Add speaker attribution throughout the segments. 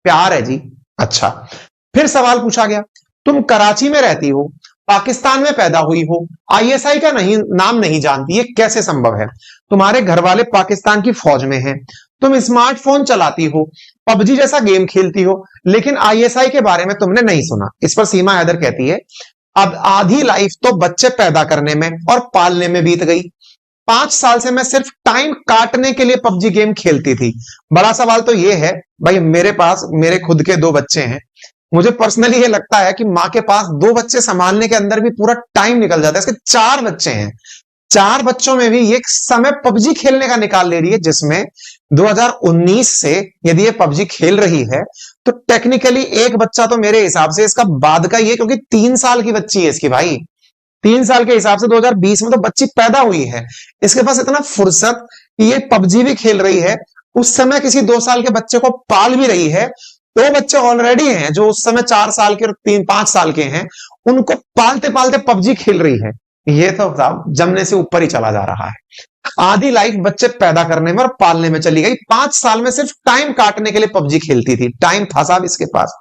Speaker 1: प्यार है जी। अच्छा, फिर सवाल पूछा गया, तुम कराची में रहती हो, पाकिस्तान में पैदा हुई हो, आईएसआई का नहीं नाम नहीं जानती, ये कैसे संभव है? तुम्हारे घर वाले पाकिस्तान की फौज में हैं, तुम स्मार्टफोन चलाती हो, पबजी जैसा गेम खेलती हो, लेकिन आईएसआई के बारे में तुमने नहीं सुना। इस पर सीमा हैदर कहती है, अब आधी लाइफ तो बच्चे पैदा करने में और पालने में बीत गई। 5 साल से मैं सिर्फ टाइम काटने के लिए पबजी गेम खेलती थी। बड़ा सवाल तो यह है भाई, मेरे पास मेरे खुद के 2 बच्चे हैं, मुझे पर्सनली ये लगता है कि माँ के पास 2 बच्चे संभालने के अंदर भी पूरा टाइम निकल जाता है। इसके 4 बच्चे हैं, 4 बच्चों में भी ये समय पबजी खेलने का निकाल ले रही है, जिसमें 2019 से यदि ये पबजी खेल रही है तो टेक्निकली एक बच्चा तो मेरे हिसाब से इसका बाद का ही है, क्योंकि 3 साल की बच्ची है इसकी भाई। 3 साल के हिसाब से 2020 में तो बच्ची पैदा हुई है, इसके पास इतना फुर्सत कि ये पबजी भी खेल रही है, उस समय किसी 2 साल के बच्चे को पाल भी रही है। 2 बच्चे ऑलरेडी हैं जो उस समय 4 साल के और 3-5 साल के हैं, उनको पालते पालते पबजी खेल रही है। ये तो साहब जमने से ऊपर ही चला जा रहा है। आधी लाइफ बच्चे पैदा करने में और पालने में चली गई, 5 साल में सिर्फ टाइम काटने के लिए पबजी खेलती थी। टाइम था साहब इसके पास।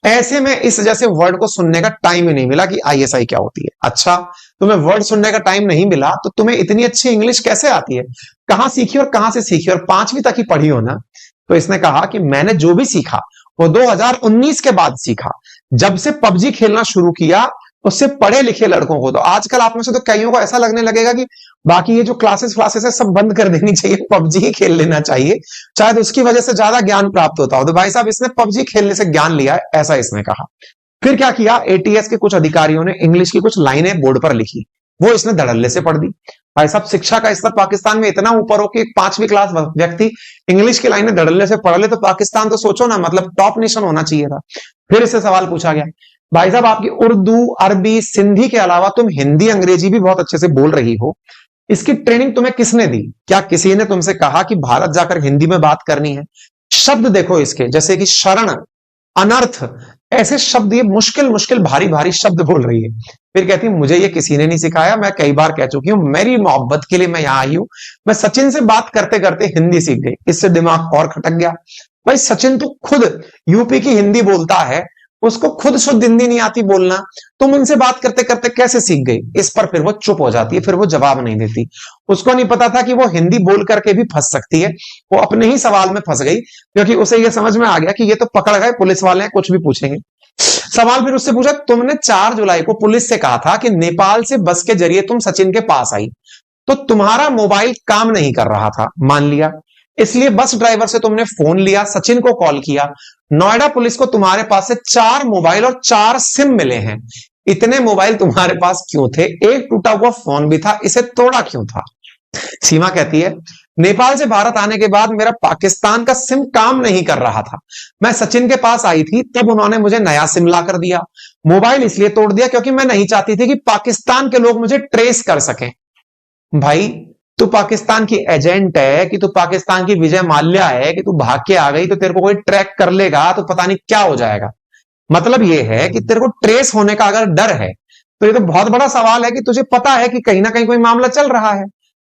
Speaker 1: ऐसे में इस जैसे वर्ड को सुनने का टाइम ही नहीं मिला कि आईएसआई क्या होती है। अच्छा, तुम्हें वर्ड सुनने का टाइम नहीं मिला तो तुम्हें इतनी अच्छी इंग्लिश कैसे आती है? कहां सीखी और कहां से सीखी? और 5वीं तक ही पढ़ी हो ना? तो इसने कहा कि मैंने जो भी सीखा वो 2019 के बाद सीखा, जब से पबजी खेलना शुरू किया। उससे पढ़े लिखे लड़कों को तो आजकल आप में से तो कईयों को ऐसा लगने लगेगा कि बाकी ये जो क्लासेस है सब बंद कर देनी चाहिए, पबजी ही खेल लेना चाहिए, शायद उसकी वजह से ज्यादा ज्ञान प्राप्त होता हो। तो भाई साहब इसने पबजी खेलने से ज्ञान लिया है, ऐसा इसने कहा। फिर क्या किया, एटीएस के कुछ अधिकारियों ने इंग्लिश की कुछ लाइनें बोर्ड पर लिखी, वो इसने धड़ल्ले से पढ़ दी। भाई साहब शिक्षा का स्तर पाकिस्तान में इतना ऊपर हो कि एक 5वीं क्लास व्यक्ति इंग्लिश की लाइनें धड़ल्ले से पढ़ ले तो पाकिस्तान तो सोचो ना, मतलब टॉप नेशन होना चाहिए था। फिर इससे सवाल पूछा गया, भाई साहब आपकी उर्दू, अरबी, सिंधी के अलावा तुम हिंदी, अंग्रेजी भी बहुत अच्छे से बोल रही हो, इसकी ट्रेनिंग तुम्हें किसने दी? क्या किसी ने तुमसे कहा कि भारत जाकर हिंदी में बात करनी है? शब्द देखो इसके, जैसे कि शरण, अनर्थ, ऐसे शब्द, ये मुश्किल मुश्किल भारी भारी शब्द बोल रही है। फिर कहती है मुझे ये किसी ने नहीं सिखाया, मैं कई बार कह चुकी हूं, मेरी मोहब्बत के लिए मैं यहां आई हूं। मैं सचिन से बात करते करते हिंदी सीख गई। इससे दिमाग और खटक गया। भाई सचिन तो खुद यूपी की हिंदी बोलता है, उसको खुद शुद्ध हिंदी नहीं आती बोलना, तुम उनसे बात करते करते कैसे सीख गई? इस पर फिर वो चुप हो जाती है, फिर वो जवाब नहीं देती। उसको नहीं पता था कि वो हिंदी बोल करके भी फंस सकती है। वो अपने ही सवाल में फंस गई, क्योंकि उसे ये समझ में आ गया कि ये तो पकड़ गए, पुलिस वाले हैं, कुछ भी पूछेंगे। सवाल फिर उससे पूछा, तुमने 4 जुलाई को पुलिस से कहा था कि नेपाल से बस के जरिए तुम सचिन के पास आई, तो तुम्हारा मोबाइल काम नहीं कर रहा था, मान लिया, इसलिए बस ड्राइवर से तुमने फोन लिया, सचिन को कॉल किया। नोएडा पुलिस को तुम्हारे पास से 4 मोबाइल और 4 सिम मिले हैं। इतने मोबाइल तुम्हारे पास क्यों थे? एक टूटा हुआ फोन भी था, इसे तोड़ा क्यों था? सीमा कहती है, नेपाल से भारत आने के बाद मेरा पाकिस्तान का सिम काम नहीं कर रहा था। मैं सचिन के पास आई थी, तब उन्होंने मुझे नया सिम ला कर दिया। मोबाइल इसलिए तोड़ दिया क्योंकि मैं नहीं चाहती थी कि पाकिस्तान के लोग मुझे ट्रेस कर सकें। भाई तू पाकिस्तान की एजेंट है कि तू पाकिस्तान की विजय माल्या है कि तू भाग के आ गई तो तेरे को कोई ट्रैक कर लेगा तो पता नहीं क्या हो जाएगा? मतलब ये है कि तेरे को ट्रेस होने का अगर डर है तो ये तो बहुत बड़ा सवाल है कि तुझे पता है कि कहीं ना कहीं कोई मामला चल रहा है?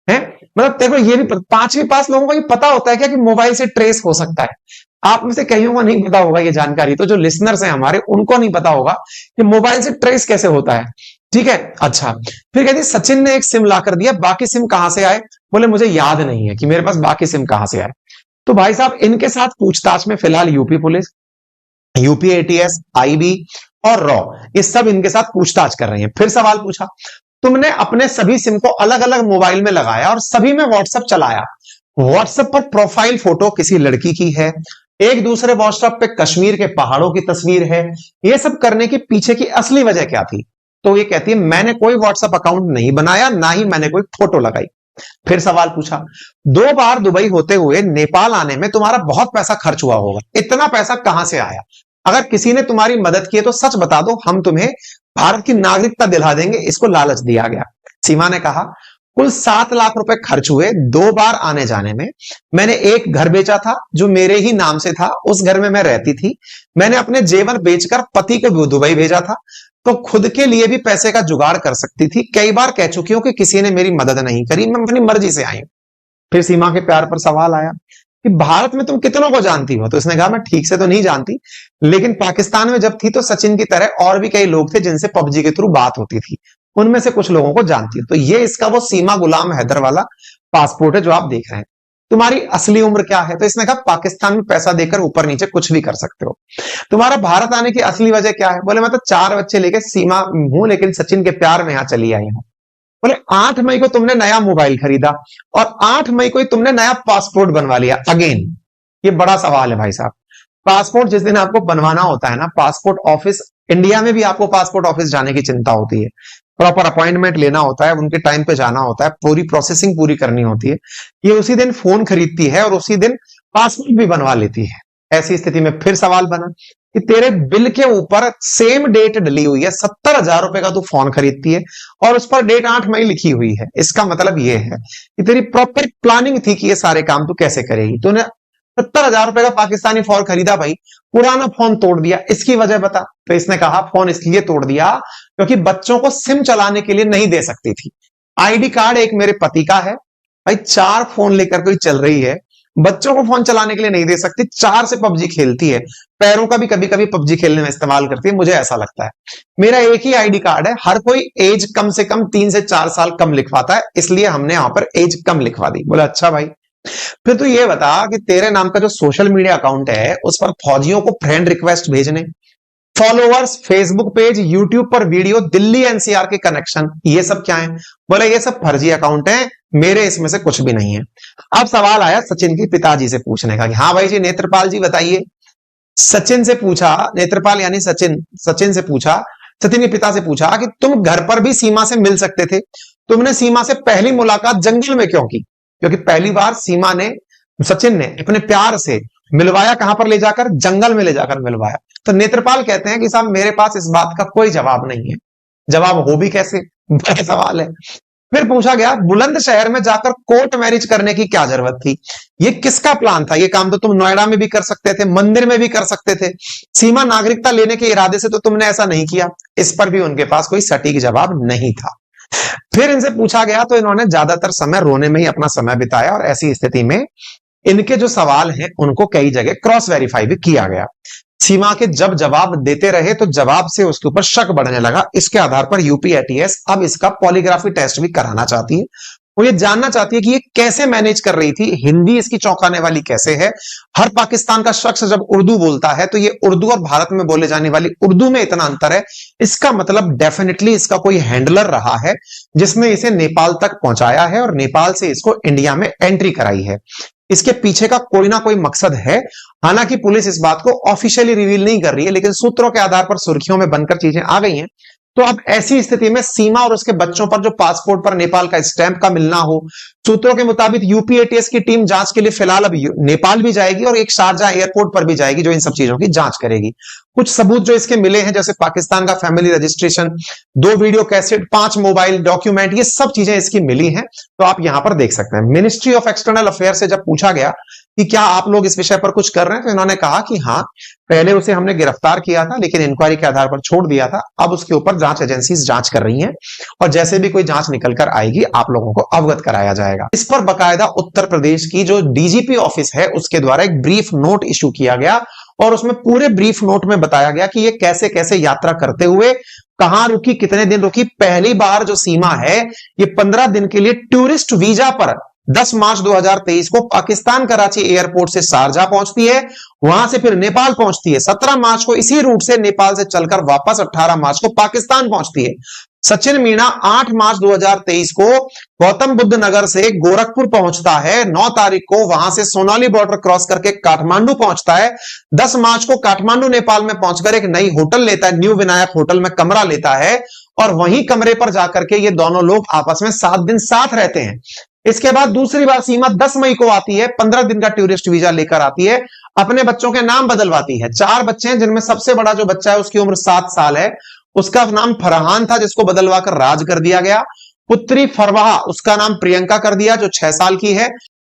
Speaker 1: मतलब तेरे को ये भी 5वीं पास लोगों को ये पता होता है क्या कि मोबाइल से ट्रेस हो सकता है? आप में से कईयों को नहीं पता होगा ये जानकारी, तो जो लिसनर्स हैं हमारे उनको नहीं पता होगा कि मोबाइल से ट्रेस कैसे होता है। ठीक है, अच्छा। फिर कहती सचिन ने एक सिम ला कर दिया, बाकी सिम कहां से आए? बोले मुझे याद नहीं है कि मेरे पास बाकी सिम कहां से आए। तो भाई साहब इनके साथ पूछताछ में फिलहाल UP police, UP ATS, IB और रॉ, ये सब इनके साथ पूछताछ कर रहे हैं। फिर सवाल पूछा, तुमने अपने सभी सिम को अलग अलग मोबाइल में लगाया और सभी में व्हाट्सएप चलाया। व्हाट्सएप पर प्रोफाइल फोटो किसी लड़की की है, एक दूसरे व्हाट्सएप पे कश्मीर के पहाड़ों की तस्वीर है। ये सब करने के पीछे की असली वजह क्या थी? तो ये कहती है मैंने कोई व्हाट्सएप अकाउंट नहीं बनाया, ना ही मैंने कोई फोटो लगाई। फिर सवाल पूछा, 2 बार दुबई होते हुए नेपाल आने में तुम्हारा बहुत पैसा खर्च हुआ होगा, इतना पैसा कहां से आया? अगर किसी ने तुम्हारी मदद की है तो सच बता दो, हम तुम्हें भारत की नागरिकता दिला देंगे। इसको लालच दिया गया। सीमा ने कहा कुल 7 लाख रुपए खर्च हुए 2 बार आने जाने में। मैंने एक घर बेचा था जो मेरे ही नाम से था, उस घर में मैं रहती थी। मैंने अपने जेवर बेचकर पति को दुबई भेजा था, तो खुद के लिए भी पैसे का जुगाड़ कर सकती थी। कई बार कह चुकी हूं कि किसी ने मेरी मदद नहीं करी, मैं अपनी मर्जी से आई हूं। फिर सीमा के प्यार पर सवाल आया, कि भारत में तुम कितनों को जानती हो? तो इसने कहा मैं ठीक से तो नहीं जानती, लेकिन पाकिस्तान में जब थी तो सचिन की तरह और भी कई लोग थे जिनसे पबजी के थ्रू बात होती थी, उनमें से कुछ लोगों को जानती है। तो ये इसका वो सीमा गुलाम हैदर वाला पासपोर्ट है जो आप देख रहे हैं। तुम्हारी असली उम्र क्या है? तो इसने कहा पाकिस्तान में पैसा देकर ऊपर नीचे कुछ भी कर सकते हो। तुम्हारा भारत आने की असली वजह क्या है? बोले मैं तो 4 बच्चे लेके सीमा हूं, लेकिन सचिन के प्यार में यहां चली आई हूं। बोले 8 मई को तुमने नया मोबाइल खरीदा और 8 मई को ही तुमने नया पासपोर्ट बनवा लिया। अगेन ये बड़ा सवाल है भाई साहब। पासपोर्ट जिस दिन आपको बनवाना होता है ना, पासपोर्ट ऑफिस, इंडिया में भी आपको पासपोर्ट ऑफिस जाने की चिंता होती है, प्रॉपर अपॉइंटमेंट लेना होता है, उनके टाइम पे जाना होता है, पूरी प्रोसेसिंग पूरी करनी होती है। ये उसी दिन फोन खरीदती है और उसी दिन पासपोर्ट भी बनवा लेती है। ऐसी स्थिति में फिर सवाल बना कि तेरे बिल के ऊपर सेम डेट डली हुई है, 70,000 रुपए का तू फोन खरीदती है और उस पर डेट 8 मई लिखी हुई है। इसका मतलब ये है कि तेरी प्रॉपर प्लानिंग थी कि ये सारे काम तू कैसे करेगी। तूने 70,000 रुपए का पाकिस्तानी फोन खरीदा भाई, पुराना फोन तोड़ दिया, इसकी वजह बता। तो इसने कहा फोन इसलिए तोड़ दिया क्योंकि बच्चों को सिम चलाने के लिए नहीं दे सकती थी। आईडी कार्ड एक मेरे पति का है भाई, 4 फोन लेकर कोई चल रही है, बच्चों को फोन चलाने के लिए नहीं दे सकती, 4 से पबजी खेलती है, पैरों का भी कभी कभी पबजी खेलने में इस्तेमाल करती है, मुझे ऐसा लगता है। मेरा एक ही आईडी कार्ड है, हर कोई एज कम से कम 3 से 4 साल कम लिखवाता है, इसलिए हमने यहां पर एज कम लिखवा दी। बोला अच्छा भाई, फिर तू ये बता कि तेरे नाम का जो सोशल मीडिया अकाउंट है उस पर फौजियों को फ्रेंड रिक्वेस्ट भेजने, फॉलोअर्स, फेसबुक पेज, यूट्यूब पर वीडियो, दिल्ली एनसीआर के कनेक्शन, ये सब क्या है? बोले ये सब फर्जी अकाउंट है, मेरे इसमें से कुछ भी नहीं है। अब सवाल आया सचिन के पिताजी से पूछने का कि हाँ भाई जी नेत्रपाल जी बताइए। सचिन से पूछा, नेत्रपाल यानी सचिन से पूछा, सचिन के पिता से पूछा कि तुम घर पर भी सीमा से मिल सकते थे, तुमने सीमा से पहली मुलाकात जंगल में क्यों की? क्योंकि पहली बार सचिन ने अपने प्यार से मिलवाया कहां पर ले जाकर? जंगल में ले जाकर मिलवाया। तो नेत्रपाल कहते हैं कि साहब मेरे पास इस बात का कोई जवाब नहीं है। जवाब हो भी कैसे, बड़ा सवाल है। फिर पूछा गया बुलंदशहर में जाकर कोर्ट मैरिज करने की क्या जरूरत थी? ये किसका प्लान था? ये काम तो तुम नोएडा में भी कर सकते थे, मंदिर में भी कर सकते थे, सीमा नागरिकता लेने के इरादे से तो तुमने ऐसा नहीं किया। इस पर भी उनके पास कोई सटीक जवाब नहीं था। फिर इनसे पूछा गया तो इन्होंने ज्यादातर समय रोने में ही अपना समय बिताया और ऐसी स्थिति में इनके जो सवाल हैं उनको कई जगह क्रॉस वेरीफाई भी किया गया। सीमा के जब जवाब देते रहे तो जवाब से उसके ऊपर शक बढ़ने लगा। इसके आधार पर यूपी एटीएस अब इसका पॉलीग्राफी टेस्ट भी कराना चाहती है। वो ये जानना चाहती है कि ये कैसे मैनेज कर रही थी, हिंदी इसकी चौंकाने वाली कैसे है। हर पाकिस्तान का शख्स जब उर्दू बोलता है तो ये उर्दू और भारत में बोले जाने वाली उर्दू में इतना अंतर है, इसका मतलब डेफिनेटली इसका कोई हैंडलर रहा है जिसने इसे नेपाल तक पहुंचाया है और नेपाल से इसको इंडिया में एंट्री कराई है। इसके पीछे का कोई ना कोई मकसद है। हालांकि पुलिस इस बात को ऑफिशियली रिवील नहीं कर रही है, लेकिन सूत्रों के आधार पर सुर्खियों में बनकर चीजें आ गई हैं। तो अब ऐसी स्थिति में सीमा और उसके बच्चों पर जो पासपोर्ट पर नेपाल का स्टैंप का मिलना हो, सूत्रों के मुताबिक यूपी एटीएस की टीम जांच के लिए फिलहाल अब नेपाल भी जाएगी और एक शारजाह एयरपोर्ट पर भी जाएगी जो इन सब चीजों की जांच करेगी। कुछ सबूत जो इसके मिले हैं जैसे पाकिस्तान का family registration, 2 video cassette, 5 mobile document, ये सब चीजें इसकी मिली हैं। तो आप यहां पर देख सकते हैं। मिनिस्ट्री ऑफ एक्सटर्नल अफेयर से जब पूछा गया कि क्या आप लोग इस विषय पर कुछ कर रहे हैं, तो इन्होंने कहा कि हाँ, पहले उसे हमने गिरफ्तार किया था लेकिन इंक्वायरी के आधार पर छोड़ दिया था। अब उसके ऊपर जांच एजेंसीज जांच कर रही हैं और जैसे भी कोई जांच निकल कर आएगी आप लोगों को अवगत कराया जाएगा। इस पर बकायदा उत्तर प्रदेश की जो डीजीपी ऑफिस है उसके द्वारा एक ब्रीफ नोट इशू किया गया और उसमें पूरे ब्रीफ नोट में बताया गया कि ये कैसे कैसे यात्रा करते हुए कहां रुकी, कितने दिन रुकी। पहली बार जो सीमा है ये 15 दिन के लिए टूरिस्ट वीजा पर 10 मार्च 2023 को पाकिस्तान कराची एयरपोर्ट से शारजाह पहुंचती है, वहां से फिर नेपाल पहुंचती है। 17 मार्च को इसी रूट से नेपाल से चलकर वापस 18 मार्च को पाकिस्तान पहुंचती है। सचिन मीणा 8 मार्च 2023 को गौतम बुद्ध नगर से गोरखपुर पहुंचता है। 9 तारीख को वहां से सोनाली बॉर्डर क्रॉस करके काठमांडू पहुंचता है। 10 मार्च को काठमांडू नेपाल में पहुंचकर एक नई होटल लेता है, न्यू विनायक होटल में कमरा लेता है और वहीं कमरे पर जाकर के ये दोनों लोग आपस में 7 दिन साथ रहते हैं। इसके बाद दूसरी बार सीमा 10 मई को आती है, 15 दिन का टूरिस्ट वीजा लेकर आती है, अपने बच्चों के नाम बदलवाती है। 4 बच्चे हैं जिनमें सबसे बड़ा जो बच्चा है उसकी उम्र 7 साल है, उसका नाम फरहान था जिसको बदलवाकर राज कर दिया गया। पुत्री फरवाहा, उसका नाम प्रियंका कर दिया जो 6 साल की है।